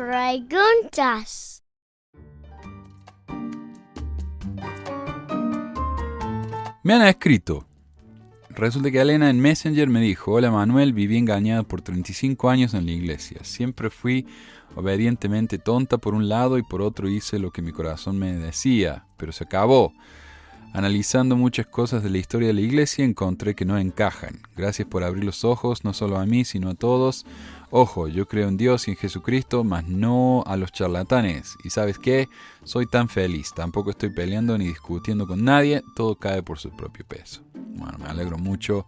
preguntas. Me han escrito. Resulta que Elena en Messenger me dijo: hola Manuel, viví engañada por 35 años en la iglesia. Siempre fui obedientemente tonta por un lado y por otro hice lo que mi corazón me decía, pero se acabó. Analizando muchas cosas de la historia de la iglesia encontré que no encajan. Gracias por abrir los ojos, no solo a mí, sino a todos. Ojo, yo creo en Dios y en Jesucristo, mas no a los charlatanes. ¿Y sabes qué? Soy tan feliz. Tampoco estoy peleando ni discutiendo con nadie. Todo cae por su propio peso. Bueno, me alegro mucho.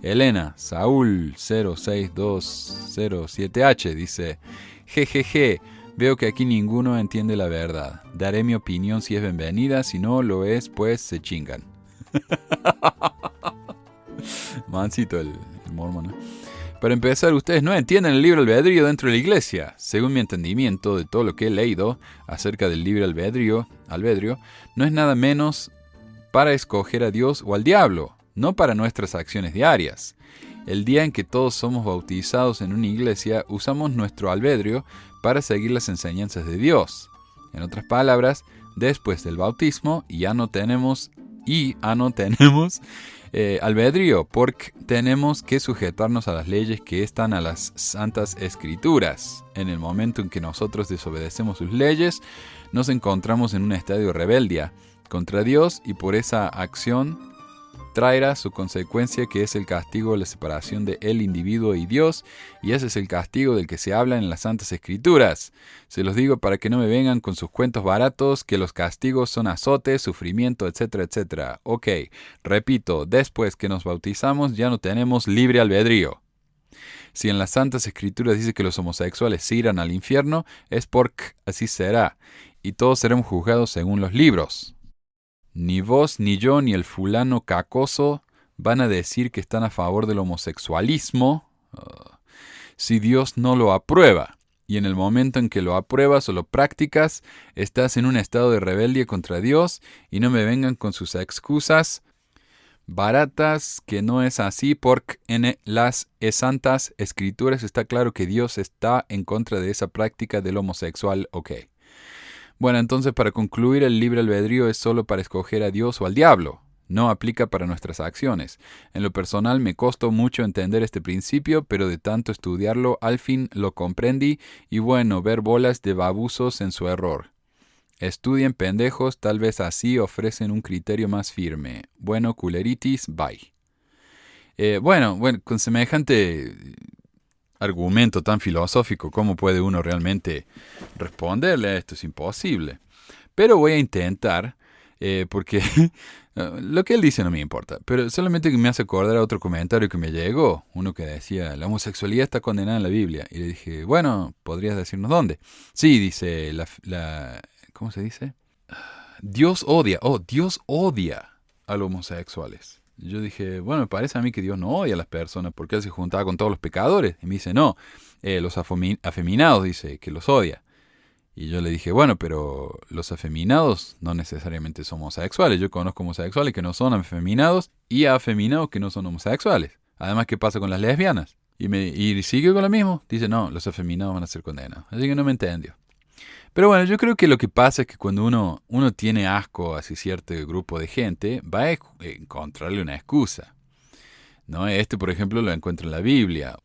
Elena, Saúl 06207H dice: jejeje. Veo que aquí ninguno entiende la verdad. Daré mi opinión si es bienvenida, si no lo es, pues se chingan. Mansito el mormón, ¿no? Para empezar, ustedes no entienden el libre albedrío dentro de la iglesia. Según mi entendimiento de todo lo que he leído acerca del libre albedrío, no es nada menos para escoger a Dios o al diablo, no para nuestras acciones diarias. El día en que todos somos bautizados en una iglesia, usamos nuestro albedrío para seguir las enseñanzas de Dios. En otras palabras, después del bautismo ya no tenemos albedrío, porque tenemos que sujetarnos a las leyes que están a las Santas Escrituras. En el momento en que nosotros desobedecemos sus leyes, nos encontramos en un estadio de rebeldía contra Dios y por esa acción traerá su consecuencia, que es el castigo de la separación de el individuo y Dios, y ese es el castigo del que se habla en las Santas Escrituras. Se los digo para que no me vengan con sus cuentos baratos, que los castigos son azotes, sufrimiento, etcétera, etcétera. Ok, repito, después que nos bautizamos ya no tenemos libre albedrío. Si en las Santas Escrituras dice que los homosexuales se irán al infierno, es porque así será, y todos seremos juzgados según los libros. Ni vos, ni yo, ni el fulano cacoso van a decir que están a favor del homosexualismo si Dios no lo aprueba. Y en el momento en que lo apruebas o lo practicas, estás en un estado de rebeldía contra Dios, y no me vengan con sus excusas baratas que no es así, porque en las Santas Escrituras está claro que Dios está en contra de esa práctica del homosexual. Ok. Bueno, entonces para concluir, el libre albedrío es solo para escoger a Dios o al diablo. No aplica para nuestras acciones. En lo personal me costó mucho entender este principio, pero de tanto estudiarlo al fin lo comprendí, y bueno, ver bolas de babusos en su error. Estudien pendejos, tal vez así ofrecen un criterio más firme. Bueno, culeritis, bye. Bueno, con semejante argumento tan filosófico, ¿cómo puede uno realmente responderle a esto? Es imposible. Pero voy a intentar, porque lo que él dice no me importa. Pero solamente que me hace acordar a otro comentario que me llegó. Uno que decía: la homosexualidad está condenada en la Biblia. Y le dije: bueno, ¿podrías decirnos dónde? Sí, dice, ¿cómo se dice? Dios odia a los homosexuales. Yo dije: bueno, me parece a mí que Dios no odia a las personas, porque Él se juntaba con todos los pecadores. Y me dice: no, los afeminados, dice, que los odia. Y yo le dije: bueno, pero los afeminados no necesariamente son homosexuales. Yo conozco homosexuales que no son afeminados y afeminados que no son homosexuales. Además, ¿qué pasa con las lesbianas? Y sigue con lo mismo. Dice: no, los afeminados van a ser condenados. Así que no me entendió. Pero bueno, yo creo que lo que pasa es que cuando uno tiene asco hacia cierto grupo de gente, va a encontrarle una excusa, ¿no? Por ejemplo, lo encuentro en la Biblia.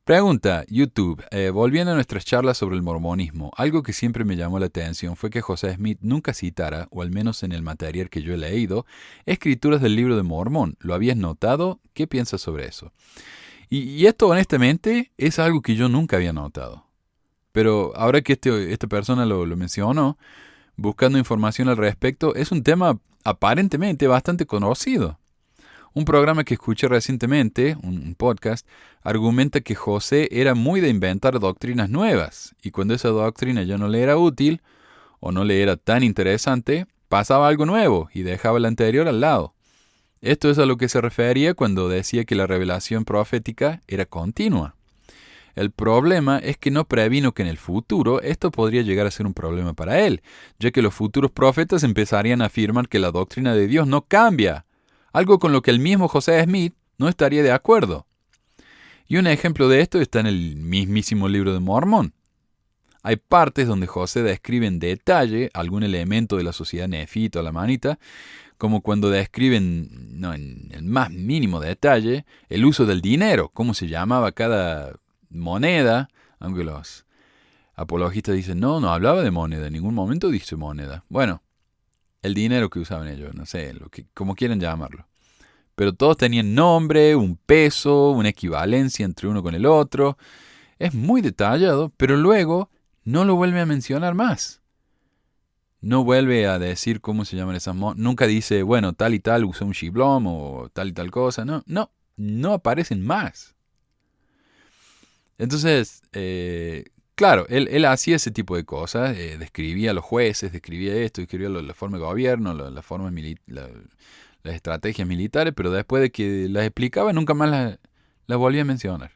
Pregunta, YouTube. Volviendo a nuestras charlas sobre el mormonismo, algo que siempre me llamó la atención fue que José Smith nunca citara, o al menos en el material que yo he leído, escrituras del libro de Mormón. ¿Lo habías notado? ¿Qué piensas sobre eso? Y esto, honestamente, es algo que yo nunca había notado. Pero ahora que esta persona lo mencionó, buscando información al respecto, es un tema aparentemente bastante conocido. Un programa que escuché recientemente, un podcast, argumenta que José era muy de inventar doctrinas nuevas, y cuando esa doctrina ya no le era útil o no le era tan interesante, pasaba algo nuevo y dejaba la anterior al lado. Esto es a lo que se refería cuando decía que la revelación profética era continua. El problema es que no previno que en el futuro esto podría llegar a ser un problema para él, ya que los futuros profetas empezarían a afirmar que la doctrina de Dios no cambia, algo con lo que el mismo José Smith no estaría de acuerdo. Y un ejemplo de esto está en el mismísimo libro de Mormón. Hay partes donde José describe en detalle algún elemento de la sociedad nefita o la manita, como cuando describen, no, en el más mínimo detalle, el uso del dinero, cómo se llamaba cada moneda, aunque los apologistas dicen, no hablaba de moneda, en ningún momento dice moneda. Bueno, el dinero que usaban ellos, no sé, como quieran llamarlo. Pero todos tenían nombre, un peso, una equivalencia entre uno con el otro. Es muy detallado, pero luego no lo vuelve a mencionar más. No vuelve a decir cómo se llaman esas monedas. Nunca dice, bueno, tal y tal usó un shiblom o tal y tal cosa. No aparecen más. Entonces, claro, él hacía ese tipo de cosas. Describía a los jueces, describía esto, describía la forma de gobierno, las estrategias militares, pero después de que las explicaba, nunca más las volvía a mencionar.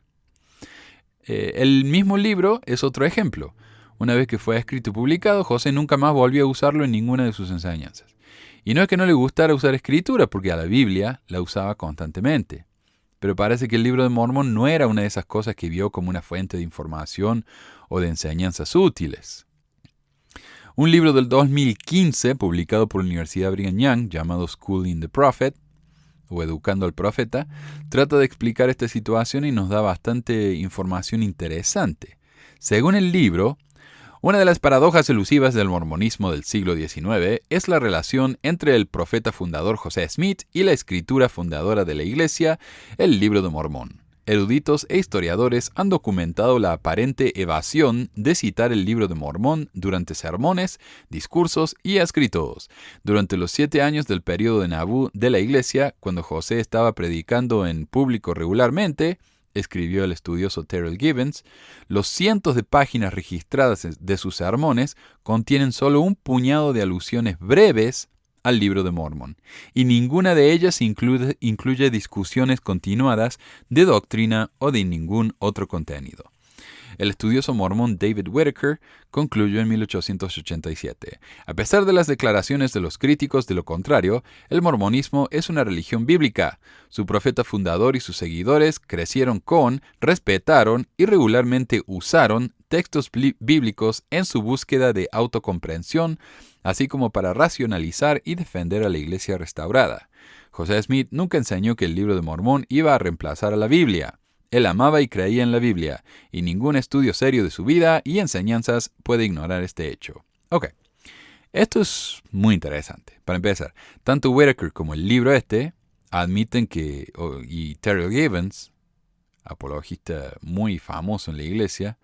El mismo libro es otro ejemplo. Una vez que fue escrito y publicado, José nunca más volvió a usarlo en ninguna de sus enseñanzas. Y no es que no le gustara usar escritura, porque a la Biblia la usaba constantemente. Pero parece que el libro de Mormón no era una de esas cosas que vio como una fuente de información o de enseñanzas útiles. Un libro del 2015, publicado por la Universidad Brigham Young, llamado Schooling the Prophet, o Educando al Profeta, trata de explicar esta situación y nos da bastante información interesante. Según el libro, una de las paradojas elusivas del mormonismo del siglo XIX es la relación entre el profeta fundador José Smith y la escritura fundadora de la Iglesia, el Libro de Mormón. Eruditos e historiadores han documentado la aparente evasión de citar el Libro de Mormón durante sermones, discursos y escritos. Durante los 7 años del periodo de Nabú de la Iglesia, cuando José estaba predicando en público regularmente, escribió el estudioso Terrell Gibbons, los cientos de páginas registradas de sus sermones contienen solo un puñado de alusiones breves al Libro de Mormón, y ninguna de ellas incluye discusiones continuadas de doctrina o de ningún otro contenido. El estudioso mormón David Whitaker concluyó en 1887, a pesar de las declaraciones de los críticos de lo contrario, el mormonismo es una religión bíblica. Su profeta fundador y sus seguidores crecieron con, respetaron y regularmente usaron textos bíblicos en su búsqueda de autocomprensión, así como para racionalizar y defender a la Iglesia restaurada. José Smith nunca enseñó que el Libro de Mormón iba a reemplazar a la Biblia. Él amaba y creía en la Biblia, y ningún estudio serio de su vida y enseñanzas puede ignorar este hecho. Ok, esto es muy interesante. Para empezar, tanto Whitaker como el libro admiten que, y Terrell Gibbons, apologista muy famoso en la Iglesia,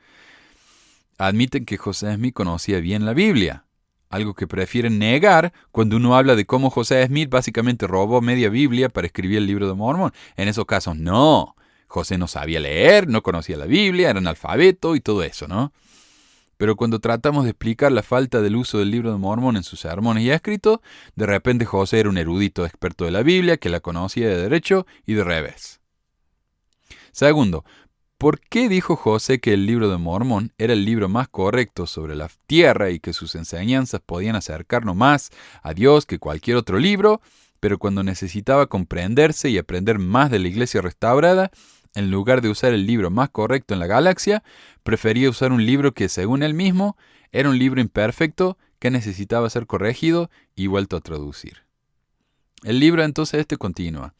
admiten que José Smith conocía bien la Biblia. Algo que prefieren negar cuando uno habla de cómo José Smith básicamente robó media Biblia para escribir el Libro de Mormón. En esos casos, no. José no sabía leer, no conocía la Biblia, era analfabeto y todo eso, ¿no? Pero cuando tratamos de explicar la falta del uso del Libro de Mormón en sus sermones y escritos, de repente José era un erudito experto de la Biblia que la conocía de derecho y de revés. Segundo, ¿por qué dijo José que el Libro de Mormón era el libro más correcto sobre la tierra y que sus enseñanzas podían acercarnos más a Dios que cualquier otro libro, pero cuando necesitaba comprenderse y aprender más de la Iglesia restaurada, en lugar de usar el libro más correcto en la galaxia, prefería usar un libro que, según él mismo, era un libro imperfecto que necesitaba ser corregido y vuelto a traducir? El libro entonces continúa.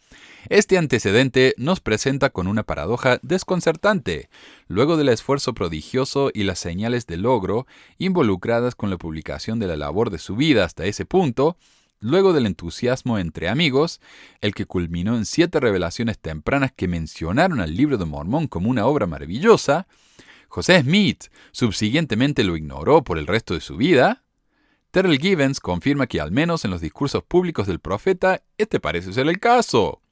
Este antecedente nos presenta con una paradoja desconcertante. Luego del esfuerzo prodigioso y las señales de logro involucradas con la publicación de la labor de su vida hasta ese punto, luego del entusiasmo entre amigos, el que culminó en 7 revelaciones tempranas que mencionaron al Libro de Mormón como una obra maravillosa, José Smith subsiguientemente lo ignoró por el resto de su vida. Terrell Gibbons confirma que al menos en los discursos públicos del profeta, este parece ser el caso.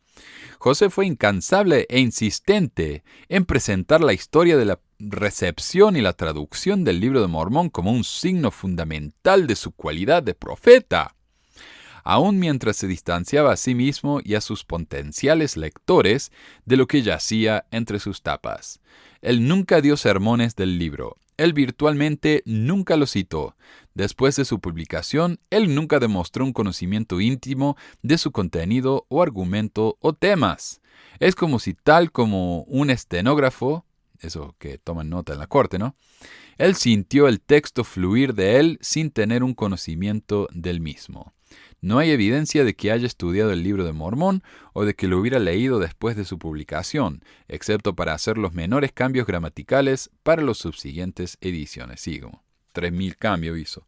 José fue incansable e insistente en presentar la historia de la recepción y la traducción del Libro de Mormón como un signo fundamental de su cualidad de profeta. Aun mientras se distanciaba a sí mismo y a sus potenciales lectores de lo que yacía entre sus tapas. Él nunca dio sermones del libro. Él virtualmente nunca lo citó. Después de su publicación, él nunca demostró un conocimiento íntimo de su contenido o argumento o temas. Es como si tal como un estenógrafo, eso que toman nota en la corte, ¿no? Él sintió el texto fluir de él sin tener un conocimiento del mismo. No hay evidencia de que haya estudiado el libro de Mormón o de que lo hubiera leído después de su publicación, excepto para hacer los menores cambios gramaticales para las subsiguientes ediciones. Sí, como 3.000 cambios hizo.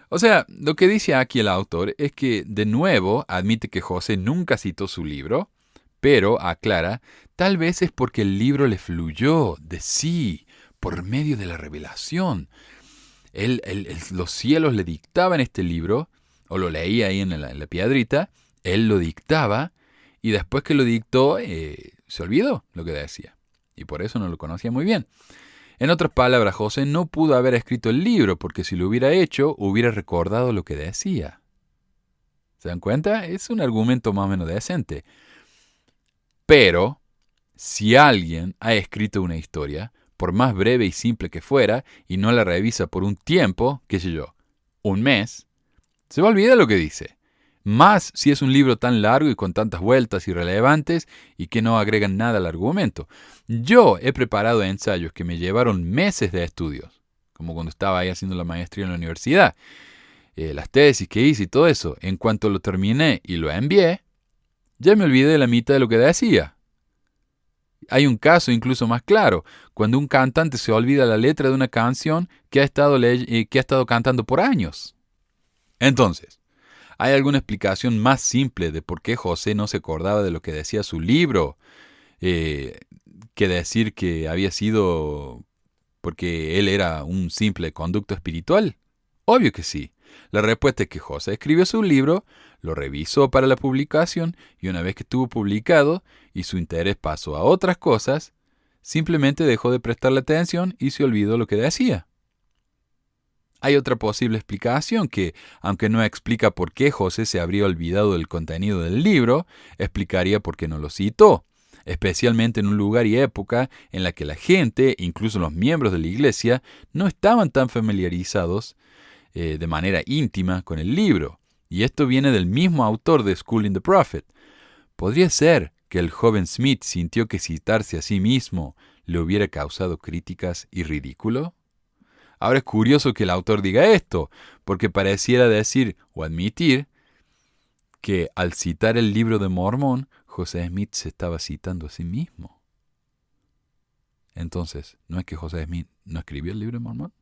O sea, lo que dice aquí el autor es que, de nuevo, admite que José nunca citó su libro, pero aclara, tal vez es porque el libro le fluyó de sí, por medio de la revelación. Los cielos le dictaban este libro, o lo leía ahí en la piedrita, él lo dictaba, y después que lo dictó, se olvidó lo que decía. Y por eso no lo conocía muy bien. En otras palabras, José no pudo haber escrito el libro, porque si lo hubiera hecho, hubiera recordado lo que decía. ¿Se dan cuenta? Es un argumento más o menos decente. Pero, si alguien ha escrito una historia, por más breve y simple que fuera, y no la revisa por un tiempo, qué sé yo, un mes, se va a olvidar lo que dice. Más si es un libro tan largo y con tantas vueltas irrelevantes y que no agregan nada al argumento. Yo he preparado ensayos que me llevaron meses de estudios, como cuando estaba ahí haciendo la maestría en la universidad. Las tesis que hice y todo eso, en cuanto lo terminé y lo envié, ya me olvidé de la mitad de lo que decía. Hay un caso incluso más claro, cuando un cantante se olvida la letra de una canción que ha estado cantando por años. Entonces, ¿hay alguna explicación más simple de por qué José no se acordaba de lo que decía su libro que decir que había sido porque él era un simple conducto espiritual? Obvio que sí. La respuesta es que José escribió su libro, lo revisó para la publicación y una vez que estuvo publicado y su interés pasó a otras cosas, simplemente dejó de prestarle atención y se olvidó lo que decía. Hay otra posible explicación que, aunque no explica por qué José se habría olvidado del contenido del libro, explicaría por qué no lo citó, especialmente en un lugar y época en la que la gente, incluso los miembros de la iglesia, no estaban tan familiarizados de manera íntima con el libro. Y esto viene del mismo autor de Schooling the Prophet. ¿Podría ser que el joven Smith sintió que citarse a sí mismo le hubiera causado críticas y ridículo? Ahora es curioso que el autor diga esto, porque pareciera decir o admitir que al citar el libro de Mormón, José Smith se estaba citando a sí mismo. Entonces, ¿no es que José Smith no escribió el libro de Mormón?